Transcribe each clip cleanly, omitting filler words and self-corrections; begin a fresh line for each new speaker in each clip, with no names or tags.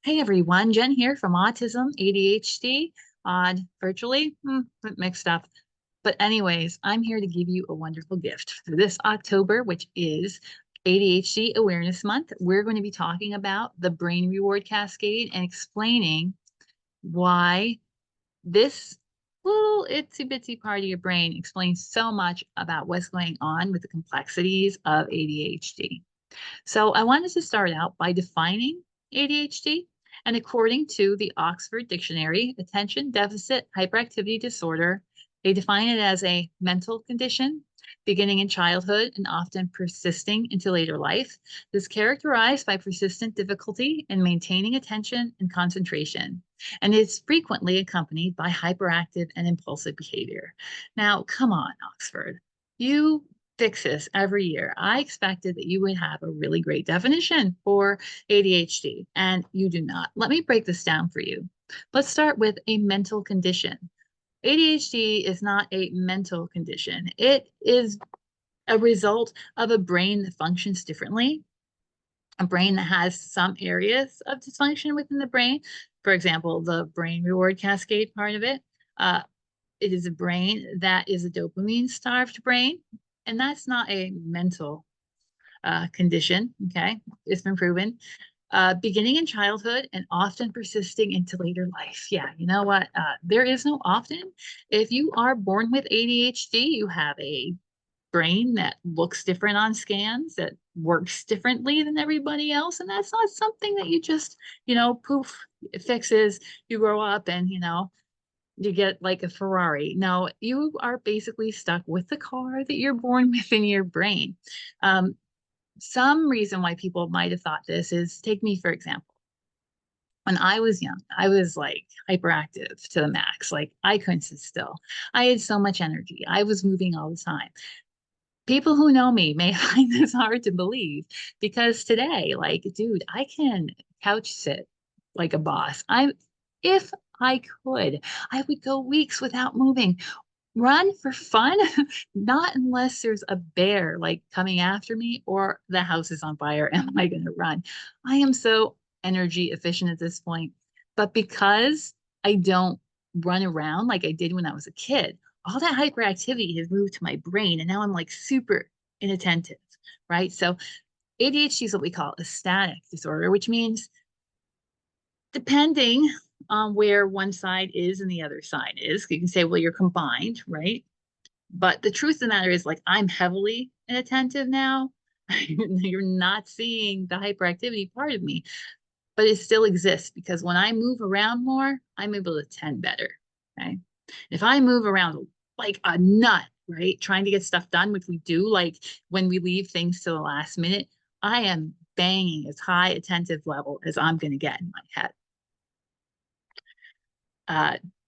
Hey everyone, Jen here from Autism ADHD on virtually, mixed up. But anyways, I'm here to give you a wonderful gift for this October, which is ADHD Awareness Month. We're going to be talking about the Brain Reward Cascade and explaining why this little itsy bitsy part of your brain explains so much about what's going on with the complexities of ADHD. So I wanted to start out by defining ADHD. And according to the Oxford Dictionary, attention deficit hyperactivity disorder, they define it as a mental condition beginning in childhood and often persisting into later life. This is characterized by persistent difficulty in maintaining attention and concentration, and it's frequently accompanied by hyperactive and impulsive behavior. Now, come on, Oxford. You fix this every year. I expected that you would have a really great definition for ADHD, and you do not. Let me break this down for you. Let's start with a mental condition. ADHD is not a mental condition. It is a result of a brain that functions differently, a brain that has some areas of dysfunction within the brain. For example, the brain reward cascade part of it. It is a brain that is a dopamine starved brain, and that's not a mental condition. Okay, it's been proven. Beginning in childhood and often persisting into later life. Yeah, you know what? There is no often. If you are born with ADHD, you have a brain that looks different on scans, that works differently than everybody else. And that's not something that you just, poof, it fixes. You grow up and, you get like a Ferrari. No, you are basically stuck with the car that you're born with in your brain. Some reason why people might have thought this is take me, for example. When I was young, I was like hyperactive to the max. Like I couldn't sit still. I had so much energy. I was moving all the time. People who know me may find this hard to believe because today, like, dude, I can couch sit like a boss. If I could, I would go weeks without moving. Run for fun? Not unless there's a bear like coming after me or the house is on fire. Am I going to run? I am so energy efficient at this point. But because I don't run around like I did when I was a kid, all that hyperactivity has moved to my brain. And now I'm like super inattentive, right? So ADHD is what we call a static disorder, which means depending on where one side is and the other side is, you can say, well, you're combined, right? But the truth of the matter is, like, I'm heavily inattentive now. You're not seeing the hyperactivity part of me, but it still exists because when I move around more, I'm able to attend better. Okay. If I move around like a nut, right, trying to get stuff done, which we do, like when we leave things to the last minute, I am banging as high attentive level as I'm going to get in my head.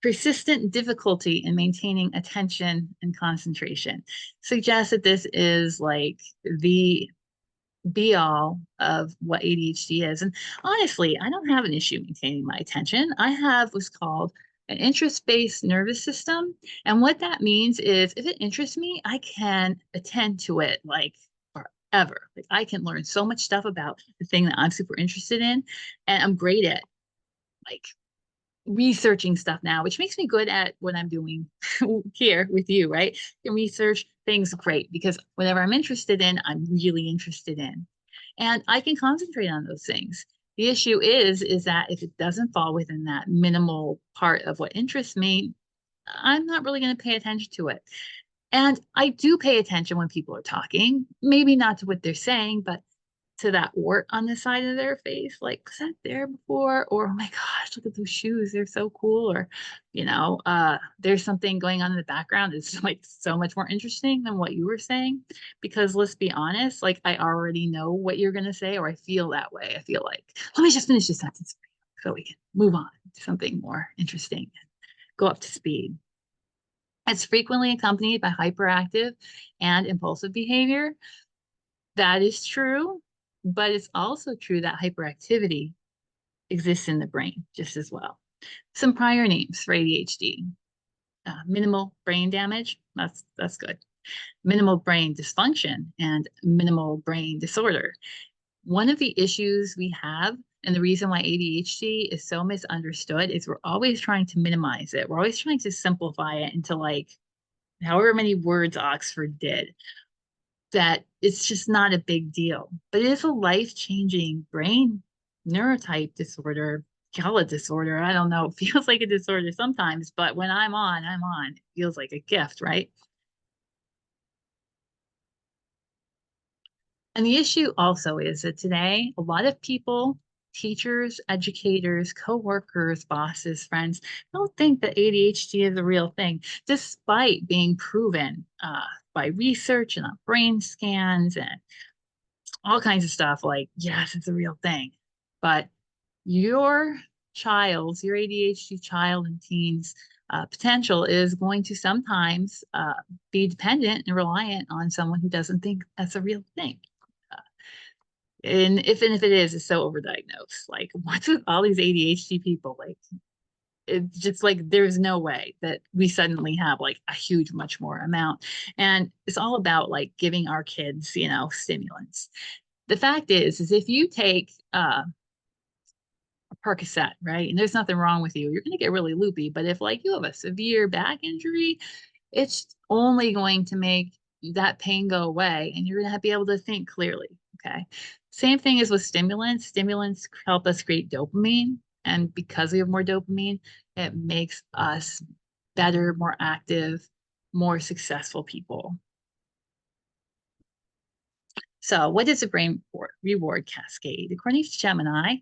Persistent difficulty in maintaining attention and concentration suggests that this is like the be all of what ADHD is. And honestly, I don't have an issue maintaining my attention. I have what's called an interest-based nervous system. And what that means is if it interests me, I can attend to it like forever. Like I can learn so much stuff about the thing that I'm super interested in. And I'm great at like researching stuff now, which makes me good at what I'm doing here with you, right? And research things great because whatever I'm interested in, I'm really interested in. And I can concentrate on those things. The issue is that if it doesn't fall within that minimal part of what interests me, I'm not really going to pay attention to it. And I do pay attention when people are talking, maybe not to what they're saying, but to that wart on the side of their face, like, was that there before? Or, oh my gosh, look at those shoes, they're so cool. Or, there's something going on in the background that's like so much more interesting than what you were saying. Because let's be honest, like I already know what you're gonna say, or I feel that way. I feel like, let me just finish this sentence so we can move on to something more interesting and go up to speed. It's frequently accompanied by hyperactive and impulsive behavior. That is true, but it's also true that hyperactivity exists in the brain just as well. Some prior names for ADHD: minimal brain damage. That's good. Minimal brain dysfunction and minimal brain disorder. One of the issues we have And the reason why ADHD is so misunderstood is we're always trying to minimize it. We're always trying to simplify it into like however many words Oxford did, that it's just not a big deal. But it is a life-changing brain neurotype disorder, call it disorder. I don't know. It feels like a disorder sometimes, but when I'm on, I'm on. It feels like a gift, right? And the issue also is that today, a lot of people, teachers, educators, coworkers, bosses, friends, don't think that ADHD is a real thing, despite being proven by research and on brain scans and all kinds of stuff like, yes, it's a real thing. But your child's, your ADHD child and teens potential is going to sometimes be dependent and reliant on someone who doesn't think that's a real thing. And if it is, it's so overdiagnosed. Like, what's with all these ADHD people? Like, it's just like there's no way that we suddenly have like a huge, much more amount. And it's all about like giving our kids, stimulants. The fact is if you take a Percocet, right, and there's nothing wrong with you, you're going to get really loopy. But if like you have a severe back injury, it's only going to make that pain go away and you're going to be able to think clearly. Okay. Same thing as with stimulants. Stimulants help us create dopamine. And because we have more dopamine, it makes us better, more active, more successful people. So, what is a brain reward cascade? According to Gemini,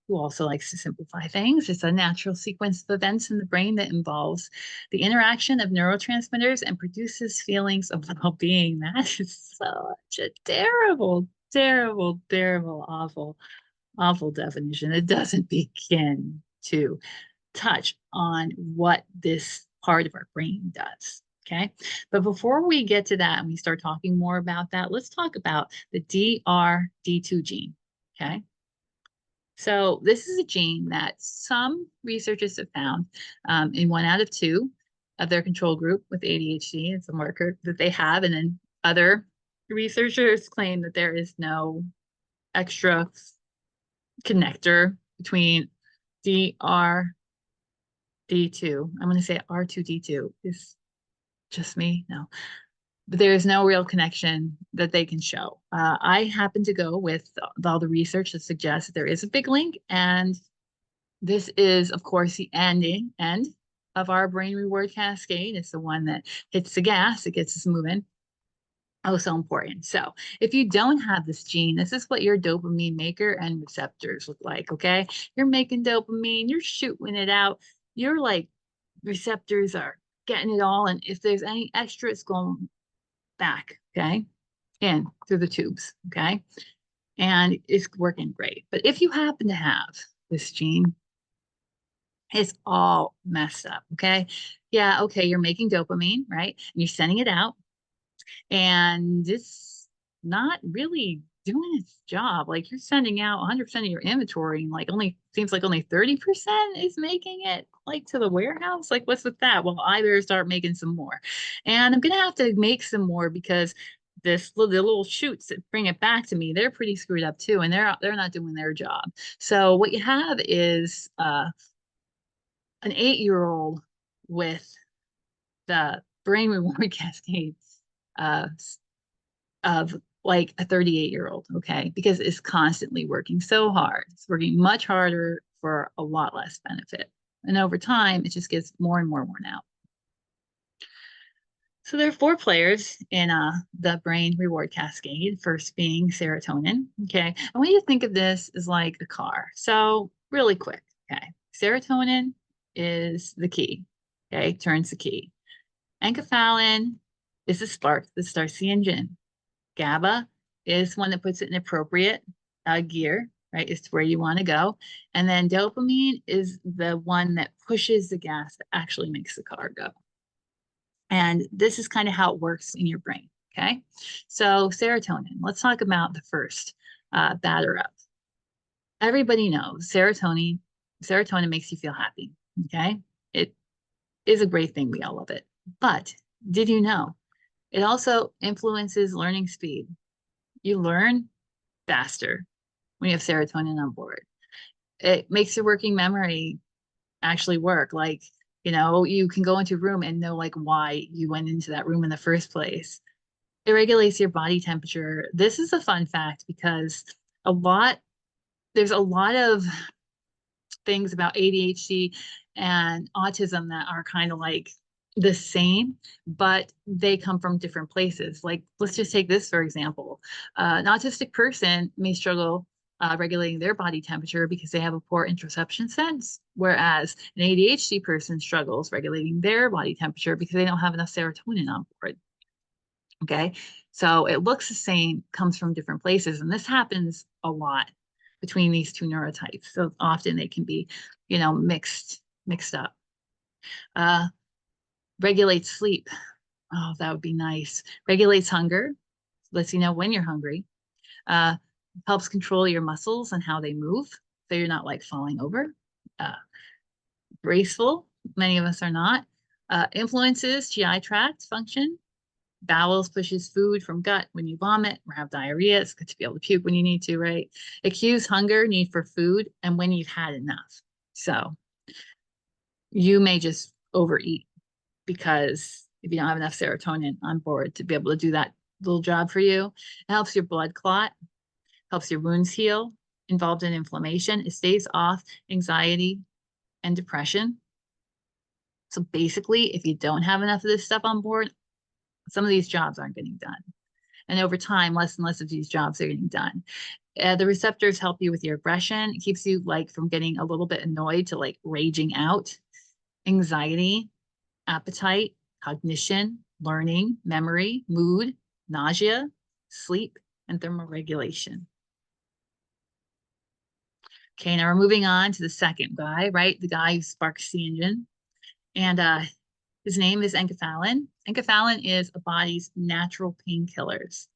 who also likes to simplify things, it's a natural sequence of events in the brain that involves the interaction of neurotransmitters and produces feelings of well-being. That is such a terrible, terrible, terrible, awful, awful definition. It doesn't begin to touch on what this part of our brain does. Okay. But before we get to that and we start talking more about that, let's talk about the DRD2 gene. Okay. So this is a gene that some researchers have found in 1 out of 2 of their control group with ADHD. It's a marker that they have. And then other researchers claim that there is no extra connector between DRD2. I'm going to say R2D2 is just me. No, but there is no real connection that they can show. I happen to go with all the research that suggests that there is a big link. And this is, of course, the end of our brain reward cascade. It's the one that hits the gas, it gets us moving. Oh, so important. So if you don't have this gene, this is what your dopamine maker and receptors look like, okay? You're making dopamine, you're shooting it out. Your like receptors are getting it all. And if there's any extra, it's going back, okay? In through the tubes, okay? And it's working great. But if you happen to have this gene, it's all messed up, okay? Yeah, okay, you're making dopamine, right? And you're sending it out and it's not really doing its job. Like you're sending out 100% of your inventory and like only seems like only 30% is making it like to the warehouse. Like what's with that? Well, I better start making some more. And I'm gonna have to make some more because the little shoots that bring it back to me, they're pretty screwed up too, and they're not doing their job. So what you have is an 8-year-old with the brain reward cascade uh, of like a 38-year-old, okay? Because it's constantly working so hard. It's working much harder for a lot less benefit. And over time, it just gets more and more worn out. So there are 4 players in the brain reward cascade, first being serotonin, okay? I want you to think of this as like a car. So really quick, okay? Serotonin is the key, okay? Turns the key. Enkephalin is the spark that starts the engine. GABA is one that puts it in appropriate gear, right? It's where you want to go. And then dopamine is the one that pushes the gas that actually makes the car go. And this is kind of how it works in your brain, okay? So serotonin, let's talk about the first batter up. Everybody knows serotonin makes you feel happy, okay? It is a great thing. We all love it. But did you know it also influences learning speed? You learn faster when you have serotonin on board. it makes your working memory actually work. Like, you can go into a room and know like why you went into that room in the first place. It regulates your body temperature. This is a fun fact because a lot, there's a lot of things about ADHD and autism that are kind of like the same, but they come from different places. Like, let's just take this for example. An autistic person may struggle regulating their body temperature because they have a poor interoception sense, whereas an ADHD person struggles regulating their body temperature because they don't have enough serotonin on board. Okay, so it looks the same, comes from different places, and this happens a lot between these two neurotypes. So often they can be, mixed up. Uh, regulates sleep. Oh, that would be nice. Regulates hunger. Lets you know when you're hungry. Uh, helps control your muscles and how they move, so you're not like falling over. Uh, graceful. Many of us are not. Influences GI tract function. Bowels pushes food from gut when you vomit or have diarrhea. It's good to be able to puke when you need to, right? It cues hunger, need for food, and when you've had enough. So you may just overeat because if you don't have enough serotonin on board to be able to do that little job for you, it helps your blood clot, helps your wounds heal, involved in inflammation. It stays off anxiety and depression. So basically, if you don't have enough of this stuff on board, some of these jobs aren't getting done. And over time, less and less of these jobs are getting done. The receptors help you with your aggression. It keeps you like from getting a little bit annoyed to like raging out. Anxiety, appetite, cognition, learning, memory, mood, nausea, sleep, and thermoregulation. Okay, now we're moving on to the second guy, right? The guy who sparks the engine. And his name is enkephalin. Enkephalin is a body's natural painkillers.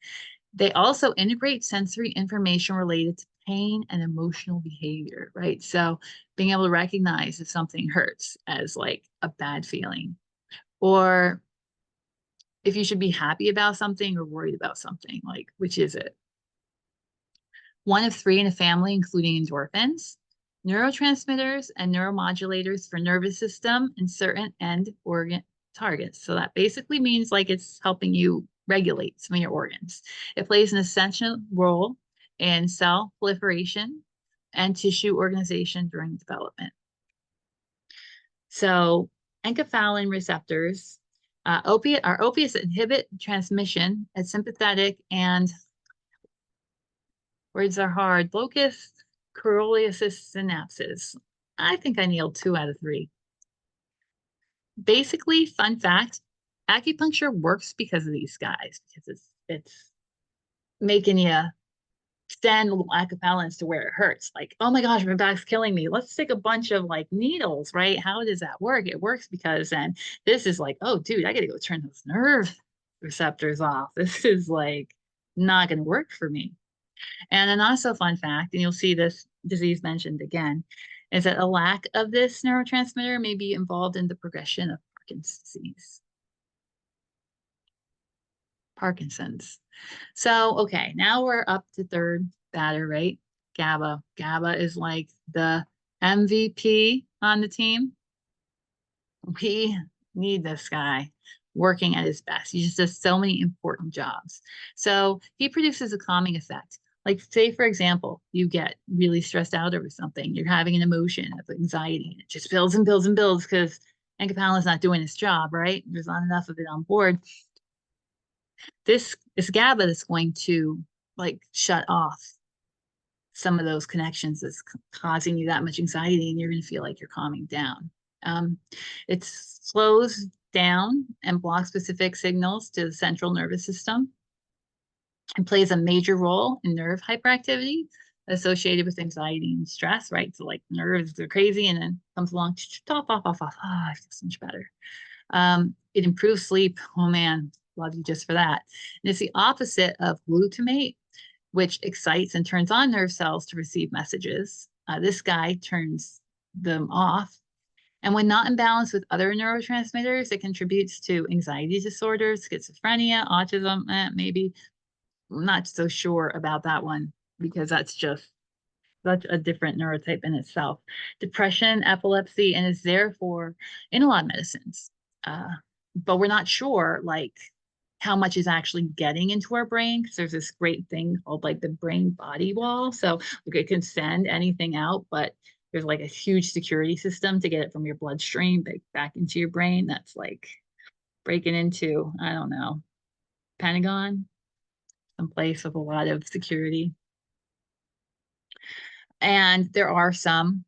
They also integrate sensory information related to pain and emotional behavior, right? So being able to recognize if something hurts as like a bad feeling, or if you should be happy about something or worried about something, like which is it? One of three in a family, including endorphins, neurotransmitters, and neuromodulators for nervous system and certain end organ targets. So that basically means like it's helping you regulate some of your organs. It plays an essential role in cell proliferation and tissue organization during development. So enkephalin receptors, opiates that inhibit transmission at sympathetic and, words are hard, locus coeruleus synapses. I think I nailed 2 out of 3. Basically, fun fact, acupuncture works because of these guys, because it's making you send little acapellans to where it hurts. Like, oh my gosh, my back's killing me. Let's stick a bunch of like needles, right? How does that work? It works because then this is like, oh, dude, I got to go turn those nerve receptors off. This is like not going to work for me. And an also fun fact, and you'll see this disease mentioned again, is that a lack of this neurotransmitter may be involved in the progression of Parkinson's disease. Parkinson's. So, okay, now we're up to third batter, right? GABA. GABA is like the MVP on the team. We need this guy working at his best. He just does so many important jobs. So he produces a calming effect. Like, say, for example, you get really stressed out over something. You're having an emotion of anxiety, and it just builds and builds and builds because enkephalin is not doing its job, right? There's not enough of it on board. This is GABA that's going to like shut off some of those connections that's causing you that much anxiety, and you're going to feel like you're calming down. It slows down and blocks specific signals to the central nervous system and plays a major role in nerve hyperactivity associated with anxiety and stress, right? So like nerves are crazy and then comes along, off. I feel so much better. It improves sleep. Oh man, love you just for that. And it's the opposite of glutamate, which excites and turns on nerve cells to receive messages. This guy turns them off. And when not in balance with other neurotransmitters, it contributes to anxiety disorders, schizophrenia, autism, maybe. I'm not so sure about that one because that's just such a different neurotype in itself. Depression, epilepsy, and is therefore in a lot of medicines. Uh, but we're not sure like how much is actually getting into our brain because there's this great thing called like the brain body wall. So like, it can send anything out, but there's like a huge security system to get it from your bloodstream back into your brain. That's like breaking into, I don't know, Pentagon, some place with a lot of security. And there are some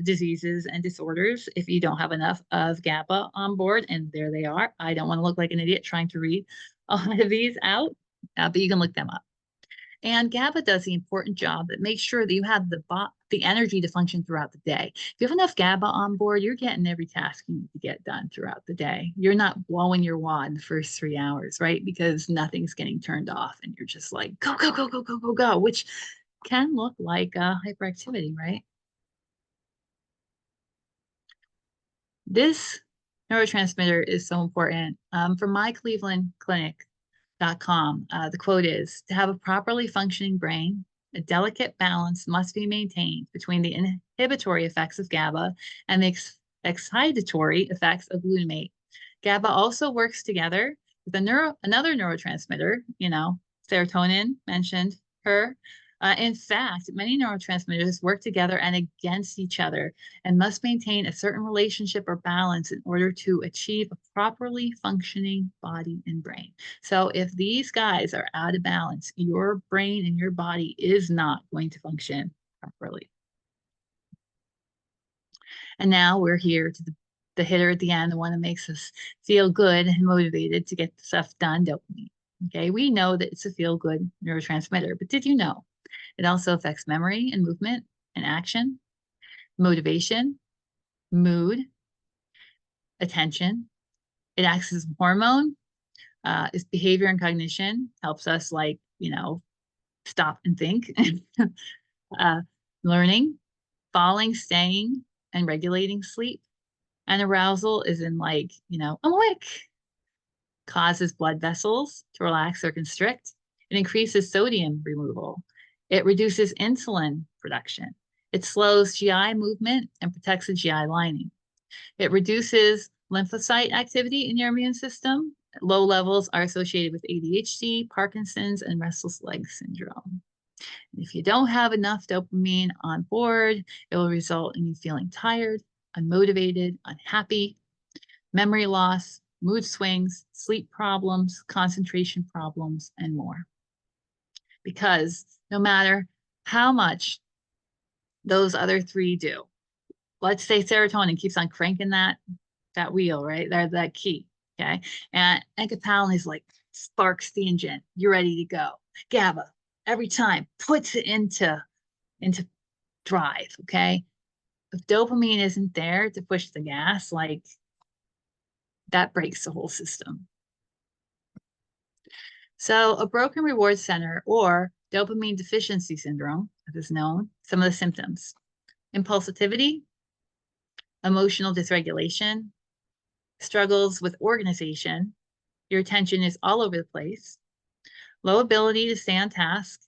diseases and disorders if you don't have enough of GABA on board. And there they are. I don't want to look like an idiot trying to read a lot of these out, but you can look them up. And GABA does the important job that makes sure that you have the energy to function throughout the day. If you have enough GABA on board, you're getting every task you need to get done throughout the day. You're not blowing your wad in the first 3 hours, right? Because nothing's getting turned off and you're just like, go, go, go, go, go, go, go, which can look like hyperactivity, right? This neurotransmitter is so important. From myclevelandclinic.com, the quote is, to have a properly functioning brain, a delicate balance must be maintained between the inhibitory effects of GABA and the excitatory effects of glutamate. GABA also works together with another neurotransmitter, serotonin mentioned her. In fact, many neurotransmitters work together and against each other and must maintain a certain relationship or balance in order to achieve a properly functioning body and brain. So if these guys are out of balance, your brain and your body is not going to function properly. And now we're here to the hitter at the end, the one that makes us feel good and motivated to get stuff done, dopamine. Okay, we know that it's a feel-good neurotransmitter, but did you know it also affects memory and movement and action, motivation, mood, attention. It acts as a hormone, its behavior and cognition, helps us stop and think, learning, falling, staying, and regulating sleep. And arousal is in I'm awake, causes blood vessels to relax or constrict. It increases sodium removal. It reduces insulin production. It slows GI movement and protects the GI lining. It reduces lymphocyte activity in your immune system. Low levels are associated with ADHD, Parkinson's, and restless leg syndrome. And if you don't have enough dopamine on board, it will result in you feeling tired, unmotivated, unhappy, memory loss, mood swings, sleep problems, concentration problems, and more. Because no matter how much those other three do, let's say serotonin keeps on cranking that wheel, right? That key, okay? And enkephalin is like sparks the engine. You're ready to go. GABA, every time, puts it into drive, okay? If dopamine isn't there to push the gas, that breaks the whole system. So a broken reward center or dopamine deficiency syndrome, as is known, some of the symptoms: impulsivity, emotional dysregulation, struggles with organization, your attention is all over the place, low ability to stay on task,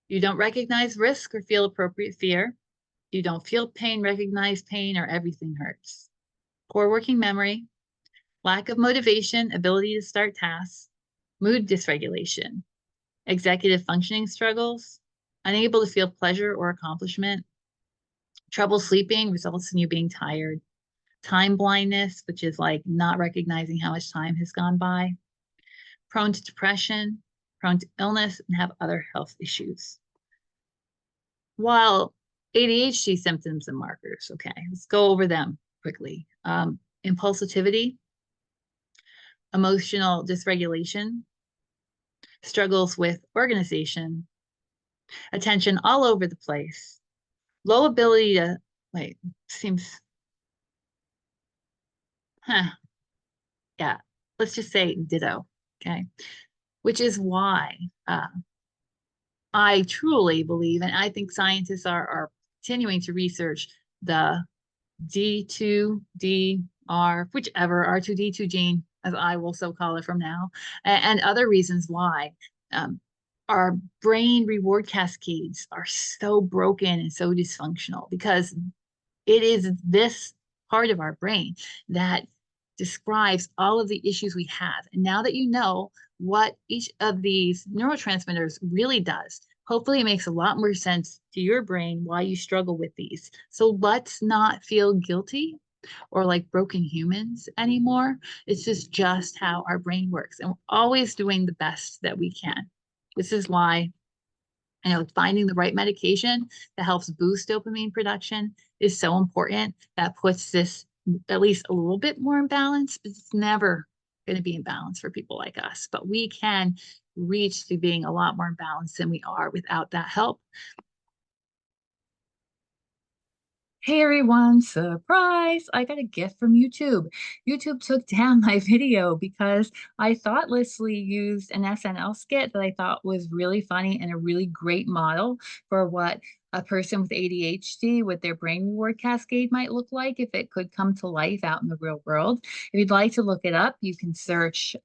you don't recognize risk or feel appropriate fear, you don't feel pain, recognize pain, or everything hurts, poor working memory, lack of motivation, ability to start tasks, mood dysregulation, executive functioning struggles, unable to feel pleasure or accomplishment, trouble sleeping results in you being tired, time blindness, which is like not recognizing how much time has gone by, prone to depression, prone to illness, and have other health issues. While ADHD symptoms and markers, okay, let's go over them quickly. Impulsivity, emotional dysregulation, struggles with organization, attention all over the place, low ability to, yeah, let's just say ditto, okay? Which is why I truly believe, and I think scientists are continuing to research the D2DR, whichever R2D2 gene, as I will so call it from now, and other reasons why our brain reward cascades are so broken and so dysfunctional because it is this part of our brain that describes all of the issues we have. And now that you know what each of these neurotransmitters really does, hopefully it makes a lot more sense to your brain why you struggle with these. So let's not feel guilty or like broken humans anymore. It's just how our brain works. And we're always doing the best that we can. This is why finding the right medication that helps boost dopamine production is so important. That puts this at least a little bit more in balance. It's never going to be in balance for people like us, but we can reach to being a lot more balanced than we are without that help. Hey everyone, surprise! I got a gift from YouTube. YouTube took down my video because I thoughtlessly used an SNL skit that I thought was really funny and a really great model for what a person with ADHD with their brain reward cascade might look like if it could come to life out in the real world. If you'd like to look it up, you can search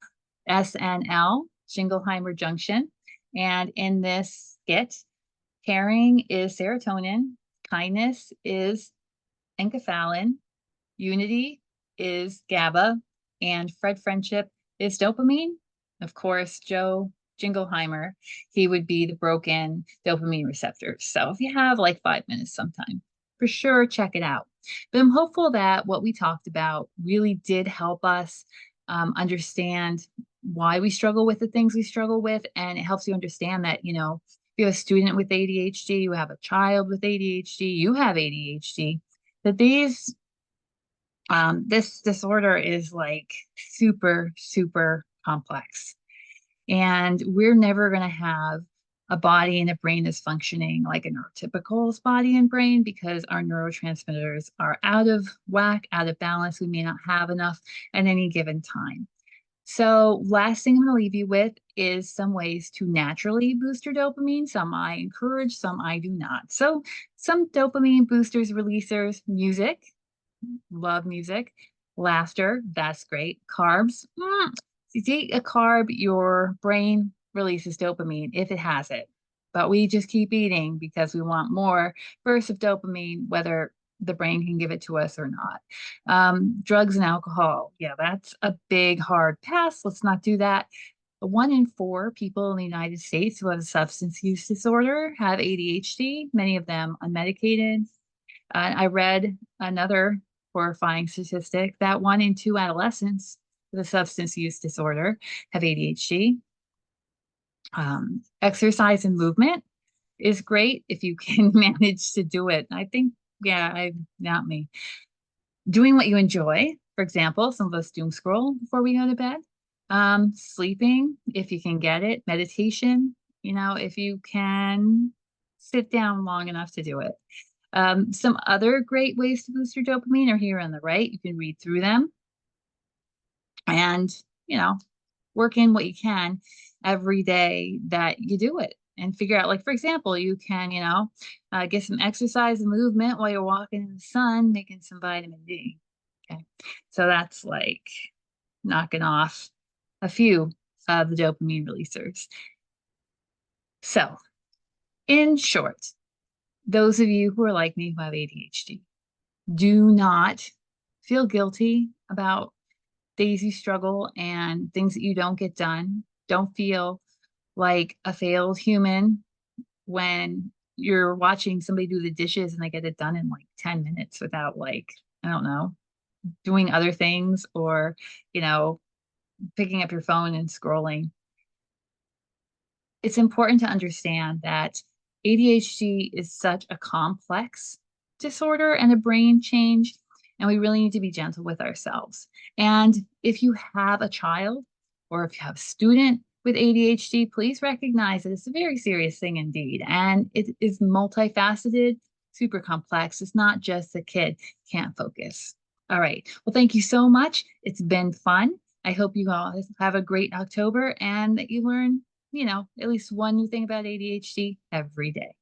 SNL, Jingleheimer Junction. And in this skit, caring is serotonin, kindness is enkephalin, unity is GABA, and friendship is dopamine. Of course, Joe Jingleheimer, he would be the broken dopamine receptor. So if you have like 5 minutes sometime, for sure, check it out. But I'm hopeful that what we talked about really did help us understand why we struggle with the things we struggle with. And it helps you understand that, if you have a student with ADHD, you have a child with ADHD, you have ADHD, that this disorder is like super, super complex. And we're never going to have a body and a brain that's functioning like a neurotypical body and brain because our neurotransmitters are out of whack, out of balance. We may not have enough at any given time. So last thing I'm going to leave you with is some ways to naturally boost your dopamine. Some I encourage, some I do not. So some dopamine boosters, releasers, music, love music, laughter, that's great. Carbs, if you eat a carb, your brain releases dopamine if it has it. But we just keep eating because we want more bursts of dopamine, whether the brain can give it to us or not. Drugs and alcohol. Yeah, that's a big hard pass. Let's not do that. 1 in 4 people in the United States who have a substance use disorder have ADHD, many of them unmedicated. I read another horrifying statistic that 1 in 2 adolescents with a substance use disorder have ADHD. Exercise and movement is great if you can manage to do it. I think, not me. Doing what you enjoy, for example, some of us doom scroll before we go to bed. Sleeping, if you can get it. Meditation, if you can sit down long enough to do it. Some other great ways to boost your dopamine are here on the right. You can read through them and, work in what you can every day that you do it and figure out, like, for example, you can, get some exercise and movement while you're walking in the sun, making some vitamin D. Okay. So that's like knocking off a few of the dopamine releasers. So in short, those of you who are like me who have ADHD, do not feel guilty about days you struggle and things that you don't get done. Don't feel like a failed human when you're watching somebody do the dishes and they get it done in like 10 minutes without, like, I don't know, doing other things or, picking up your phone and scrolling. It's important to understand that ADHD is such a complex disorder and a brain change, and we really need to be gentle with ourselves. And if you have a child or if you have a student with ADHD, please recognize that it's a very serious thing indeed. And it is multifaceted, super complex. It's not just a kid can't focus. All right. Well, thank you so much. It's been fun. I hope you all have a great October and that you learn, at least one new thing about ADHD every day.